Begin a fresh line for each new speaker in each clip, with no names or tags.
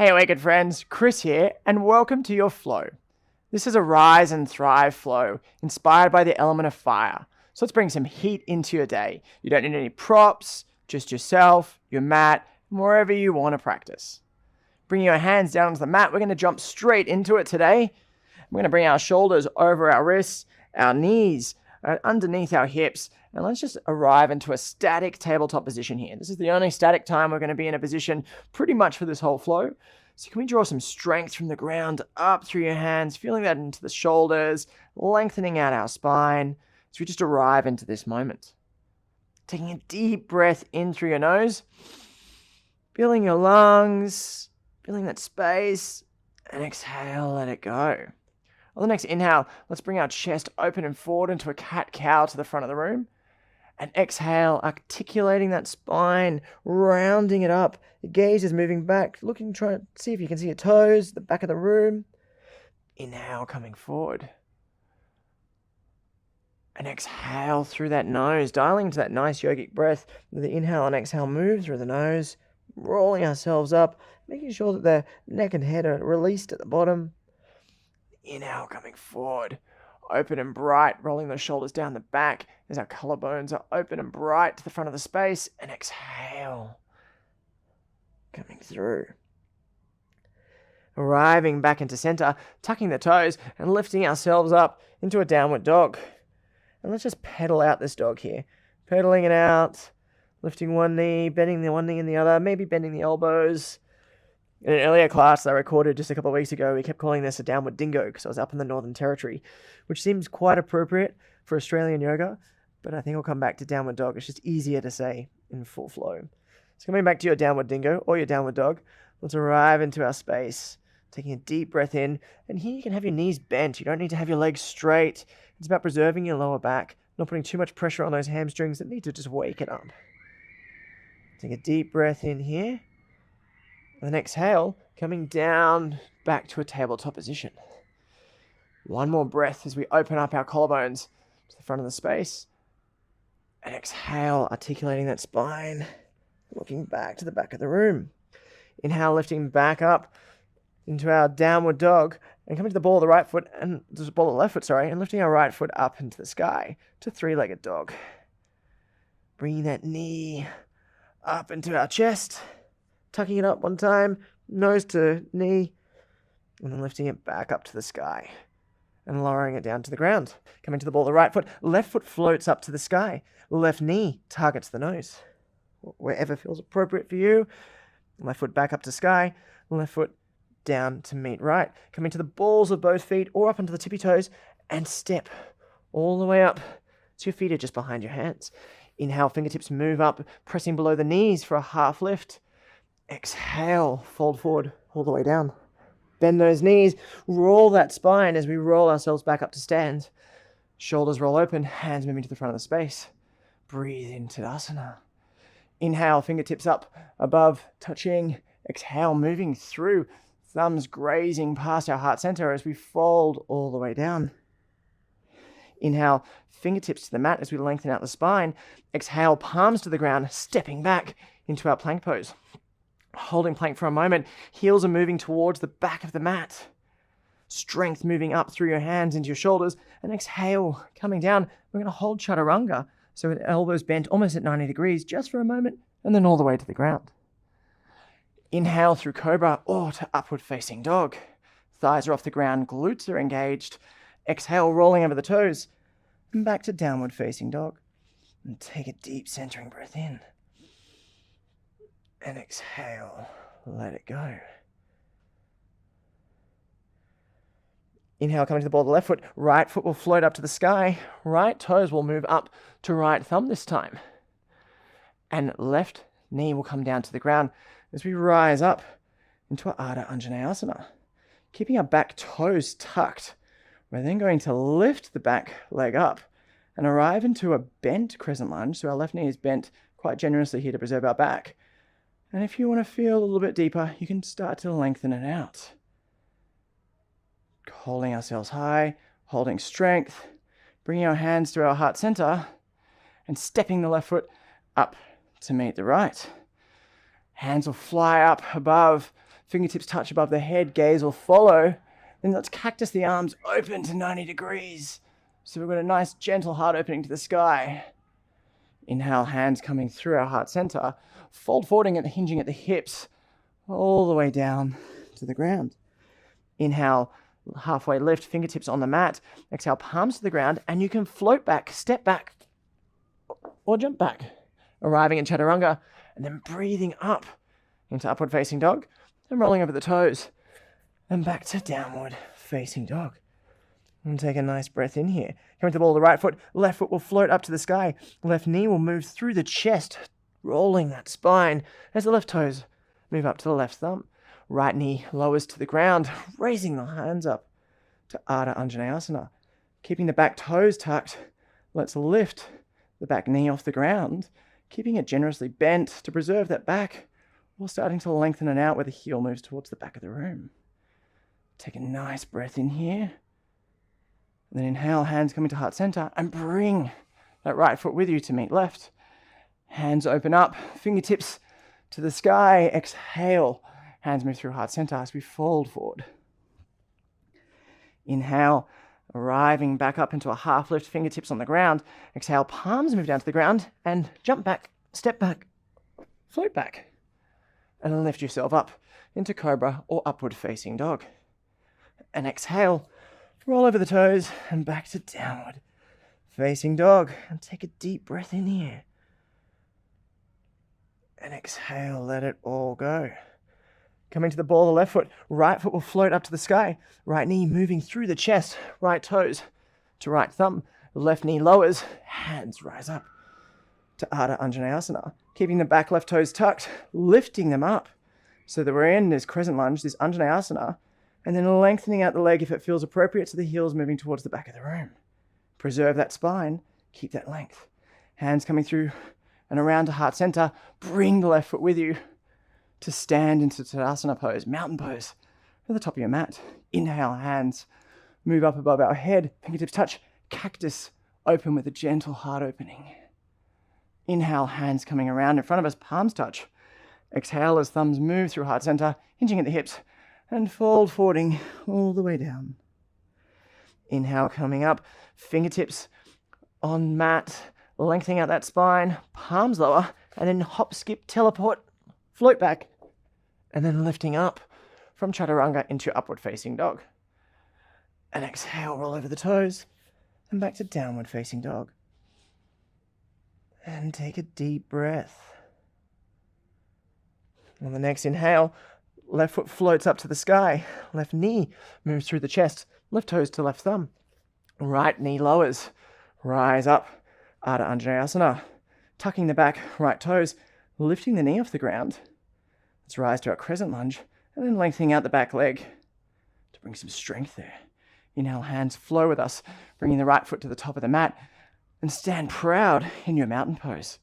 Hey Awaken friends, Chris here, and welcome to your flow. This is a rise and thrive flow inspired by the element of fire. So let's bring some heat into your day. You don't need any props, just yourself, your mat, and wherever you want to practice. Bring your hands down onto the mat. We're going to jump straight into it today. We're going to bring our shoulders over our wrists, our knees underneath our hips, and let's just arrive into a static tabletop position here. This is the only static time we're going to be in a position pretty much for this whole flow. So can we draw some strength from the ground up through your hands, feeling that into the shoulders, lengthening out our spine as we just arrive into this moment. Taking a deep breath in through your nose, feeling your lungs, feeling that space, and exhale, let it go. On the next inhale, let's bring our chest open and forward into a cat-cow to the front of the room. And exhale, articulating that spine, rounding it up. Your gaze is moving back, trying to see if you can see your toes, the back of the room. Inhale, coming forward. And exhale through that nose, dialing into that nice yogic breath. With the inhale and exhale, move through the nose, rolling ourselves up, making sure that the neck and head are released at the bottom. Inhale, coming forward, open and bright, rolling the shoulders down the back as our collarbones are open and bright to the front of the space. And exhale, coming through. Arriving back into center, tucking the toes and lifting ourselves up into a downward dog. And let's just pedal out this dog here. Pedaling it out, lifting one knee, bending the one knee and the other, maybe bending the elbows. In an earlier class I recorded just a couple of weeks ago, we kept calling this a downward dingo because I was up in the Northern Territory, which seems quite appropriate for Australian yoga, but I think I'll come back to downward dog. It's just easier to say in full flow. So coming back to your downward dingo or your downward dog, let's arrive into our space, taking a deep breath in, and here you can have your knees bent. You don't need to have your legs straight. It's about preserving your lower back, not putting too much pressure on those hamstrings that need to just wake it up. Take a deep breath in here. And then exhale, coming down back to a tabletop position. One more breath as we open up our collarbones to the front of the space. And exhale, articulating that spine, looking back to the back of the room. Inhale, lifting back up into our downward dog and coming to the ball of the right foot and the ball of the left foot, and lifting our right foot up into the sky to three-legged dog. Bringing that knee up into our chest. Tucking it up one time, nose to knee, and then lifting it back up to the sky and lowering it down to the ground. Coming to the ball of the right foot, left foot floats up to the sky, left knee targets the nose. Wherever feels appropriate for you. Left foot back up to sky, left foot down to meet right. Coming to the balls of both feet or up onto the tippy toes and step all the way up so your feet are just behind your hands. Inhale, fingertips move up, pressing below the knees for a half lift. Exhale, fold forward all the way down. Bend those knees, roll that spine as we roll ourselves back up to stand. Shoulders roll open, hands moving to the front of the space. Breathe into Tadasana. Inhale, fingertips up, above, touching. Exhale, moving through, thumbs grazing past our heart center as we fold all the way down. Inhale, fingertips to the mat as we lengthen out the spine. Exhale, palms to the ground, stepping back into our plank pose. Holding plank for a moment, heels are moving towards the back of the mat. Strength moving up through your hands into your shoulders. And exhale, coming down. We're going to hold Chaturanga. So with elbows bent almost at 90 degrees just for a moment, and then all the way to the ground. Inhale through Cobra or to upward facing dog. Thighs are off the ground, glutes are engaged. Exhale, rolling over the toes. And back to downward facing dog. And take a deep centering breath in. And exhale, let it go. Inhale, coming to the ball of the left foot. Right foot will float up to the sky. Right toes will move up to right thumb this time. And left knee will come down to the ground as we rise up into our Ardha Anjaneyasana. Keeping our back toes tucked, we're then going to lift the back leg up and arrive into a bent crescent lunge. So our left knee is bent quite generously here to preserve our back. And if you want to feel a little bit deeper, you can start to lengthen it out. Holding ourselves high, holding strength, bringing our hands to our heart center, and stepping the left foot up to meet the right. Hands will fly up above, Fingertips touch above the head, gaze will follow. Then let's cactus the arms open to 90 degrees. So we've got a nice gentle heart opening to the sky. Inhale, hands coming through our heart center. Fold forward and hinging at the hips, all the way down to the ground. Inhale, halfway lift, fingertips on the mat. Exhale, palms to the ground, and you can float back, step back, or jump back. Arriving in Chaturanga, and then breathing up into upward facing dog, and rolling over the toes, and back to downward facing dog. And take a nice breath in here. Coming to the ball of the right foot, left foot will float up to the sky. Left knee will move through the chest, rolling that spine as the left toes move up to the left thumb. Right knee lowers to the ground, raising the hands up to Ardha Anjaneyasana. Keeping the back toes tucked, let's lift the back knee off the ground, keeping it generously bent to preserve that back, while starting to lengthen it out where the heel moves towards the back of the room. Take a nice breath in here. And then inhale, hands coming to heart center, and bring that right foot with you to meet left. Hands open up, fingertips to the sky. Exhale, hands move through heart center as we fold forward. Inhale, arriving back up into a half lift, fingertips on the ground. Exhale, palms move down to the ground and jump back, step back, float back. And then lift yourself up into Cobra or upward facing dog. And exhale, roll over the toes and back to downward facing dog. And take a deep breath in here. And exhale, let it all go. Coming to the ball of the left foot, right foot will float up to the sky. Right knee moving through the chest, right toes to right thumb. Left knee lowers, hands rise up to Ardha Anjaneyasana. Keeping the back left toes tucked, lifting them up so that we're in this crescent lunge, this Anjaneyasana, and then lengthening out the leg if it feels appropriate to the heels moving towards the back of the room. Preserve that spine, keep that length. Hands coming through and around to heart center. Bring the left foot with you to stand into Tadasana pose, mountain pose, at the top of your mat. Inhale, hands move up above our head, fingertips touch, cactus open with a gentle heart opening. Inhale, hands coming around in front of us, palms touch. Exhale as thumbs move through heart center, hinging at the hips, and fold forwarding all the way down. Inhale, coming up, fingertips on mat, lengthening out that spine, palms lower, and then hop, skip, teleport, float back, and then lifting up from Chaturanga into upward facing dog. And exhale, roll over the toes, and back to downward facing dog. And take a deep breath. On the next inhale, left foot floats up to the sky. Left knee moves through the chest. Left toes to left thumb. Right knee lowers. Rise up. Ardha Anjaneyasana. Tucking the back right toes. Lifting the knee off the ground. Let's rise to our crescent lunge. And then lengthening out the back leg to bring some strength there. Inhale, hands flow with us. Bringing the right foot to the top of the mat. And stand proud in your mountain pose.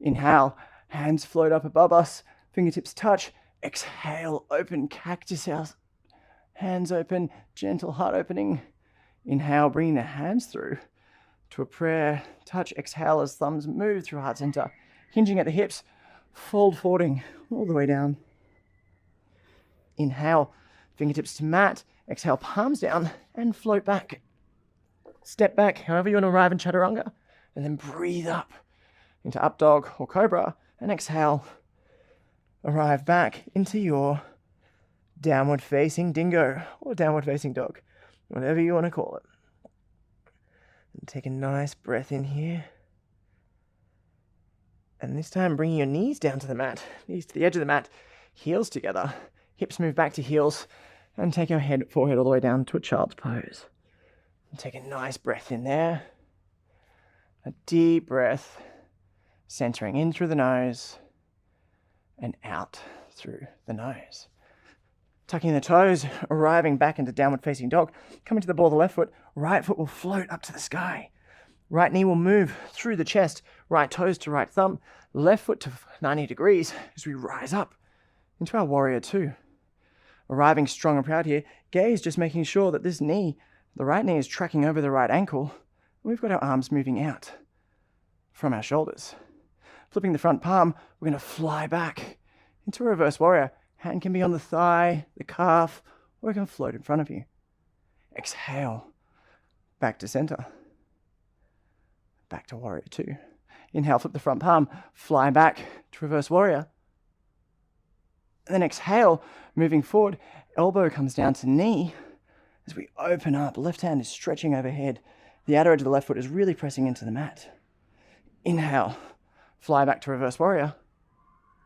Inhale, hands float up above us. Fingertips touch. Exhale, open cactus house. Hands open, gentle heart opening. Inhale, bringing the hands through to a prayer. Touch, exhale as thumbs move through heart center. Hinging at the hips, fold forwarding all the way down. Inhale, fingertips to mat. Exhale, palms down and float back. Step back, however you want to arrive in Chaturanga. And then breathe up into up dog or cobra. And exhale, arrive back into your downward facing dingo or downward facing dog, whatever you want to call it. And take a nice breath in here. And this time bringing your knees down to the mat, knees to the edge of the mat, heels together, hips move back to heels, and take our forehead all the way down to a child's pose. And take a nice breath in there. A deep breath, centering in through the nose and out through the nose. Tucking the toes, arriving back into downward facing dog. Coming to the ball of the left foot, right foot will float up to the sky. Right knee will move through the chest, right toes to right thumb, left foot to 90 degrees as we rise up into our warrior two. Arriving strong and proud here, gaze just making sure that this knee, the right knee is tracking over the right ankle. We've got our arms moving out from our shoulders. Flipping the front palm, we're going to fly back into a reverse warrior.
Hand can be on the thigh, the calf, or it can float in front of you. Exhale, back to center. Back to warrior two. Inhale, flip the front palm, fly back to reverse warrior. And then exhale, moving forward, elbow comes down to knee. As we open up, left hand is stretching overhead. The outer edge of the left foot is really pressing into the mat. Inhale, fly back to reverse warrior.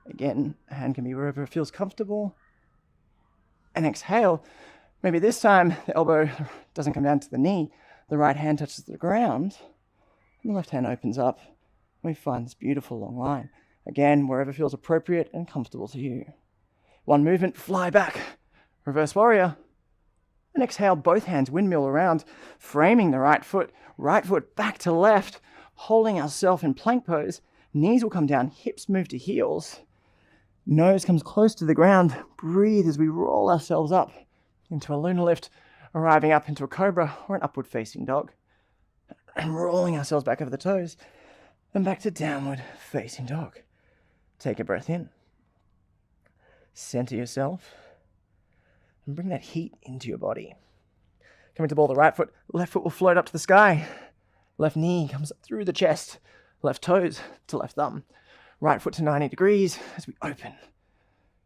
Again, hand can be wherever it feels comfortable. And exhale, maybe this time the elbow doesn't come down to the knee. The right hand touches the ground. And the left hand opens up. We find this beautiful long line. Again, wherever feels appropriate and comfortable to you. One movement, fly back, reverse warrior. And exhale, both hands windmill around, framing the right foot back to left, holding ourselves in plank pose. Knees will come down, hips move to heels. Nose comes close to the ground. Breathe as we roll ourselves up into a lunar lift, arriving up into a cobra or an upward facing dog. And rolling ourselves back over the toes, then back to downward facing dog. Take a breath in. Center yourself and bring that heat into your body. Coming to ball the right foot, left foot will float up to the sky. Left knee comes through the chest, left toes to left thumb. Right foot to 90 degrees as we open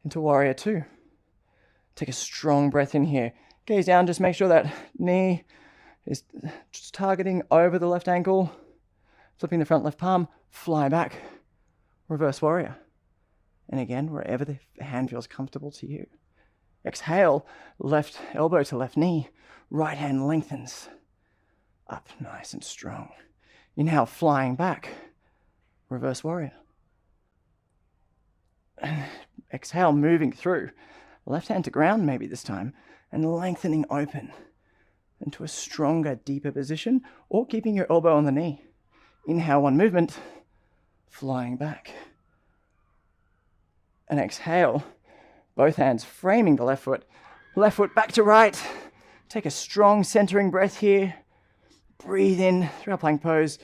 into warrior two. Take a strong breath in here. Gaze down, just make sure that knee is just targeting over the left ankle. Flipping the front left palm, fly back, reverse warrior. And again, wherever the hand feels comfortable to you. Exhale, left elbow to left knee, right hand lengthens. Up nice and strong. Inhale, flying back, reverse warrior. And exhale, moving through. Left hand to ground maybe this time, and lengthening open into a stronger, deeper position, or keeping your elbow on the knee. Inhale, one movement, flying back. And exhale, both hands framing the left foot back to right. Take a strong centering breath here. Breathe in through our plank pose.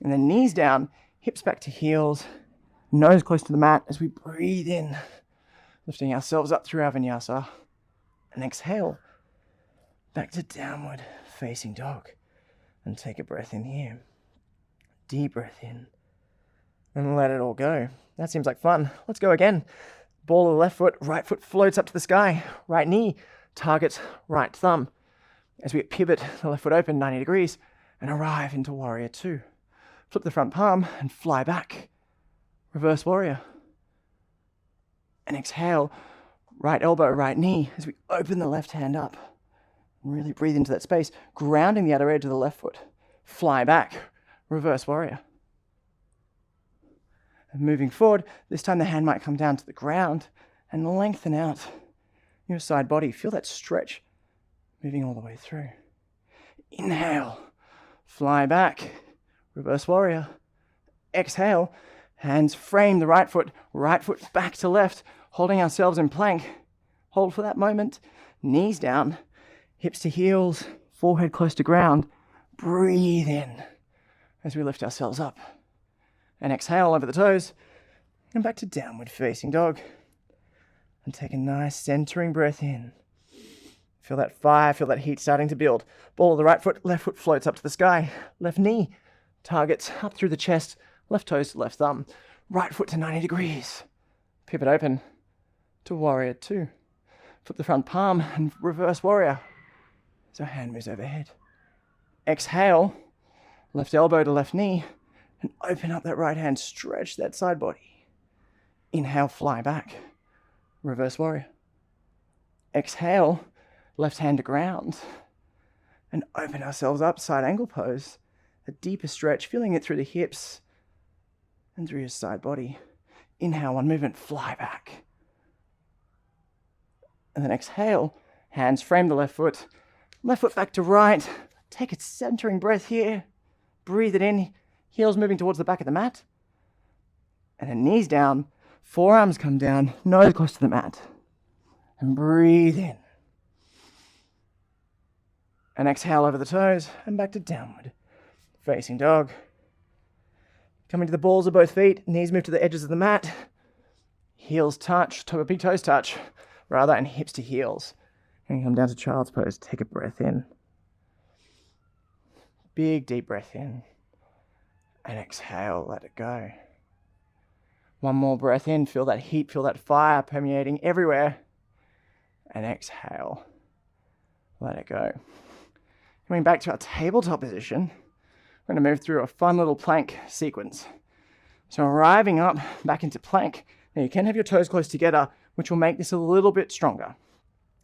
And then knees down, hips back to heels, nose close to the mat as we breathe in, lifting ourselves up through our vinyasa. And exhale, back to downward facing dog. And take a breath in here. Deep breath in. And let it all go. That seems like fun. Let's go again. Ball of the left foot, right foot floats up to the sky. Right knee targets right thumb. As we pivot the left foot open 90 degrees and arrive into warrior two. Flip the front palm and fly back. Reverse warrior. And exhale, right elbow, right knee as we open the left hand up. And really breathe into that space, grounding the outer edge of the left foot. Fly back. Reverse warrior. And moving forward, this time the hand might come down to the ground and lengthen out your side body. Feel that stretch moving all the way through. Inhale, fly back, reverse warrior. Exhale, hands frame the right foot back to left, holding ourselves in plank. Hold for that moment, knees down, hips to heels, forehead close to ground. Breathe in as we lift ourselves up. And exhale over the toes, and back to downward facing dog. And take a nice centering breath in. Feel that fire, feel that heat starting to build. Ball of the right foot, left foot floats up to the sky. Left knee targets up through the chest, left toes to left thumb. Right foot to 90 degrees. Pivot open to warrior two. Flip the front palm and reverse warrior. So hand moves overhead. Exhale, left elbow to left knee. And open up that right hand, stretch that side body. Inhale, fly back. Reverse warrior. Exhale, left hand to ground. And open ourselves up, side angle pose. A deeper stretch, feeling it through the hips and through your side body. Inhale, one movement, fly back. And then exhale, hands frame the left foot back to right. Take a centering breath here. Breathe it in. Heels moving towards the back of the mat. And then knees down, forearms come down, nose close to the mat. And breathe in. And exhale over the toes and back to downward facing dog. Coming to the balls of both feet, knees move to the edges of the mat. heels touch, big toes touch, rather, and hips to heels. And come down to child's pose. Take a breath in. Big deep breath in. And exhale, let it go. One more breath in, feel that heat, feel that fire permeating everywhere. And exhale, let it go. Coming back to our tabletop position, we're going to move through a fun little plank sequence. So arriving up back into plank. Now you can have your toes close together, which will make this a little bit stronger,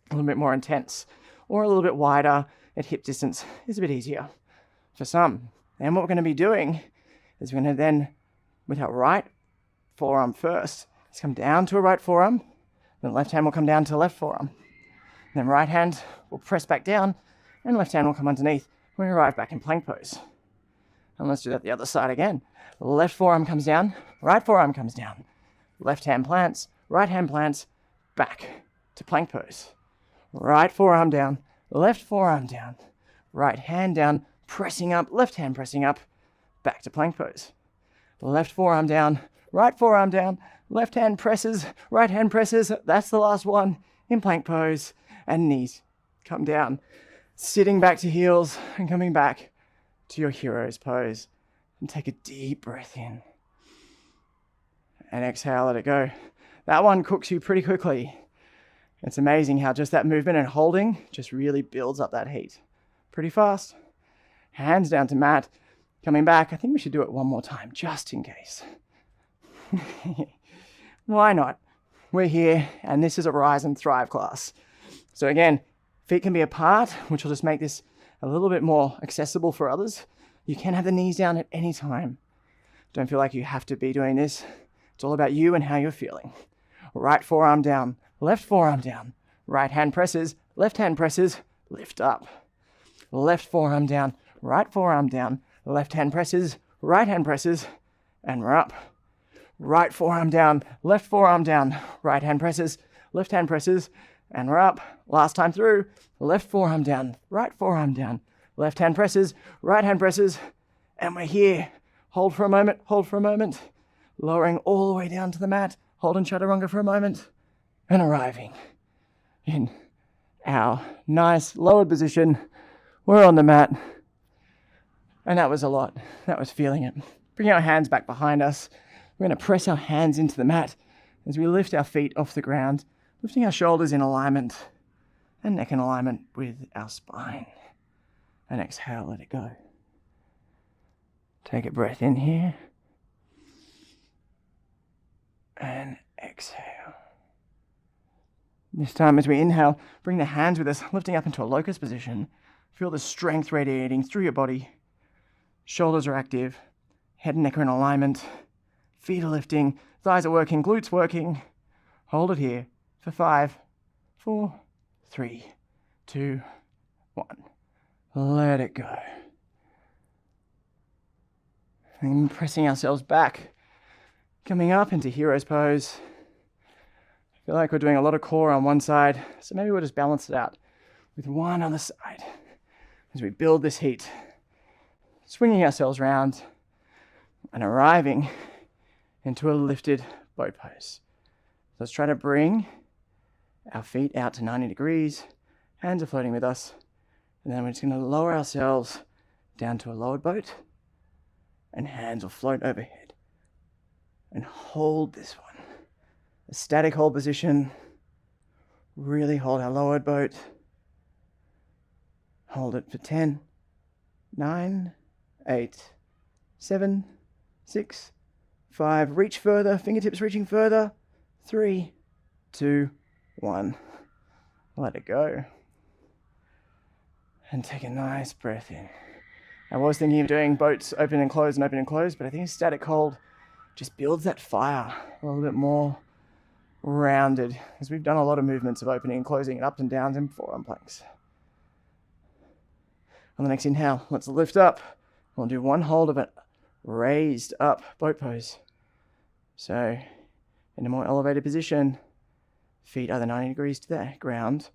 a little bit more intense, or a little bit wider at hip distance is a bit easier for some. And what we're going to be doing is we're going to then, with our right forearm first, let's come down to a right forearm, then left hand will come down to the left forearm. And then right hand will press back down, and left hand will come underneath when we arrive back in plank pose. And let's do that the other side again. Left forearm comes down, right forearm comes down. Left hand plants, right hand plants, back to plank pose. Right forearm down, left forearm down, right hand down, pressing up, left hand pressing up, back to plank pose. Left forearm down, right forearm down, left hand presses, right hand presses. That's the last one in plank pose. And knees come down. Sitting back to heels and coming back to your hero's pose. And take a deep breath in. And exhale, let it go. That one cooks you pretty quickly. It's amazing how just that movement and holding just really builds up that heat. Pretty fast. Hands down to mat. Coming back. I think we should do it one more time, just in case. Why not? We're here, and this is a Rise and Thrive class. So again, feet can be apart, which will just make this a little bit more accessible for others. You can have the knees down at any time. Don't feel like you have to be doing this. It's all about you and how you're feeling. Right forearm down, left forearm down. Right hand presses, left hand presses, lift up. Left forearm down, right forearm down. Left hand presses, right hand presses, and we're up. Right forearm down, left forearm down. Right hand presses, left hand presses, and we're up. Last time through, left forearm down, right forearm down. Left hand presses, right hand presses, and we're here. Hold for a moment, hold for a moment. Lowering all the way down to the mat. Hold in Chaturanga for a moment. And arriving in our nice lowered position. We're on the mat. And that was a lot. That was feeling it. Bring our hands back behind us. We're going to press our hands into the mat as we lift our feet off the ground, lifting our shoulders in alignment and neck in alignment with our spine. And exhale, let it go. Take a breath in here. And exhale. This time as we inhale, bring the hands with us, lifting up into a locust position. Feel the strength radiating through your body. Shoulders are active. Head and neck are in alignment. Feet are lifting. Thighs are working. Glutes working. Hold it here for 5, 4, 3, 2, 1. Let it go. And pressing ourselves back. Coming up into hero's pose. I feel like we're doing a lot of core on one side, so maybe we'll just balance it out with one other side as we build this heat. Swinging ourselves around and arriving into a lifted boat pose. Let's try to bring our feet out to 90 degrees. Hands are floating with us. And then we're just going to lower ourselves down to a lowered boat. And hands will float overhead. And hold this one. A static hold position. Really hold our lowered boat. Hold it for 10, 9, 8, 7, 6, 5. Reach further. Fingertips reaching further. 3, 2, 1. Let it go. And take a nice breath in. I was thinking of doing boats open and close and open and close, but I think a static hold just builds that fire a little bit more rounded, because we've done a lot of movements of opening and closing and ups and downs and forearm planks. On the next inhale, let's lift up. We'll do one hold of it, raised up boat pose. So in a more elevated position, feet either 90 degrees to the ground,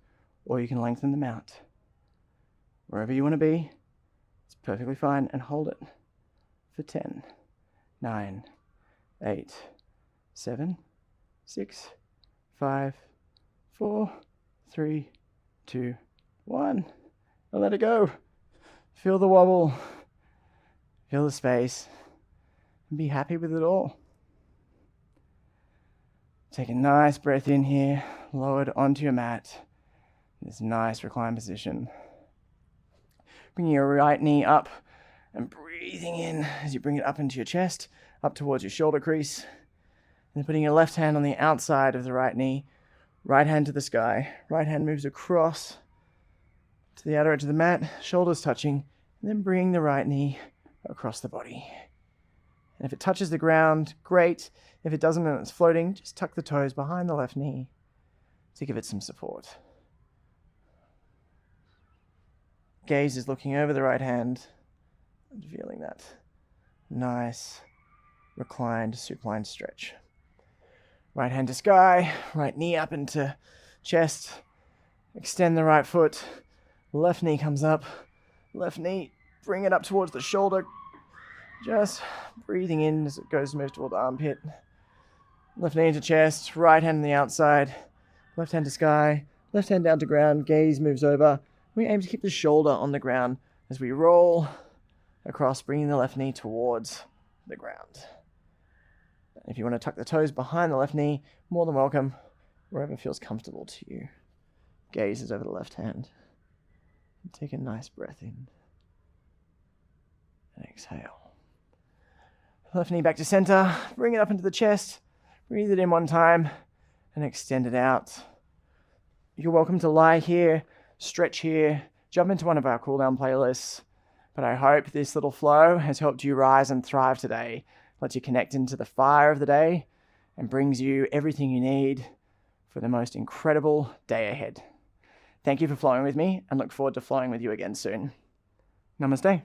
or you can lengthen them out. Wherever you want to be, it's perfectly fine, and hold it for 10, 9, 8, 7, 6, 5, 4, 3, 2, 1. And let it go. Feel the wobble. Feel the space. And be happy with it all. Take a nice breath in here, lowered onto your mat. This nice reclined position. Bringing your right knee up and breathing in as you bring it up into your chest, up towards your shoulder crease. And then putting your left hand on the outside of the right knee, right hand to the sky. Right hand moves across to the outer edge of the mat, shoulders touching, and then bring the right knee across the body. And if it touches the ground, great. If it doesn't and it's floating, just tuck the toes behind the left knee to give it some support. Gaze is looking over the right hand and feeling that nice reclined supine stretch. Right hand to sky, right knee up into chest. Extend the right foot. Left knee comes up. Left knee, bring it up towards the shoulder. Just breathing in as it goes to move toward the armpit. Left knee into chest, right hand on the outside. Left hand to sky, left hand down to ground. Gaze moves over. We aim to keep the shoulder on the ground as we roll across, bringing the left knee towards the ground. If you want to tuck the toes behind the left knee, more than welcome, wherever feels comfortable to you. Gaze is over the left hand. And take a nice breath in. And exhale. Left knee back to center. Bring it up into the chest. Breathe it in one time and extend it out. You're welcome to lie here, stretch here, jump into one of our cool down playlists. But I hope this little flow has helped you rise and thrive today, lets you connect into the fire of the day, and brings you everything you need for the most incredible day ahead. Thank you for flowing with me, and look forward to flowing with you again soon. Namaste.